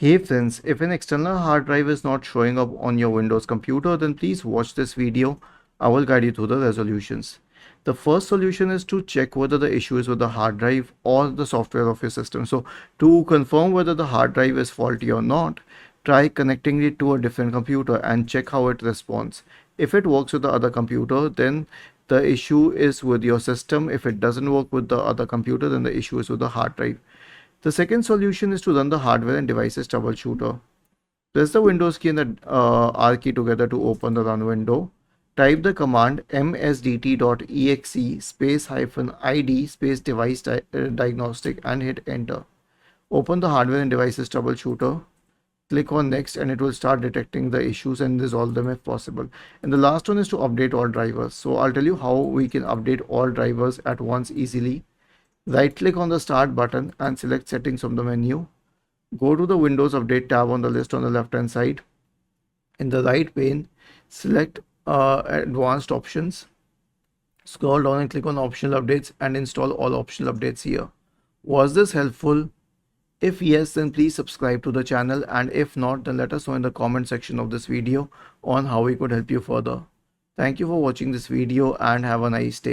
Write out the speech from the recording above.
Hey friends, if an external hard drive is not showing up on your Windows computer, then please watch this video. I will guide you through the resolutions. The first solution is to check whether the issue is with the hard drive or the software of your system. So to confirm whether the hard drive is faulty or not, try connecting it to a different computer and check how it responds. If it works with the other computer, then the issue is with your system. If it doesn't work with the other computer, then the issue is with the hard drive. The second solution is to run the hardware and devices troubleshooter. Press the Windows key and the R key together to open the run window. Type the command msdt.exe space -id space device diagnostic and hit enter. Open the hardware and devices troubleshooter. Click on next and it will start detecting the issues and resolve them if possible. And the last one is to update all drivers. So I'll tell you how we can update all drivers at once easily. Right click on the start button and select settings from the menu. Go to the Windows Update tab on the list on the left hand side. In the right pane, select advanced options. Scroll down and click on optional updates and install all optional updates here. Was this helpful? If yes, then please subscribe to the channel, and if not, then let us know in the comment section of this video on how we could help you further. Thank you for watching this video and have a nice day.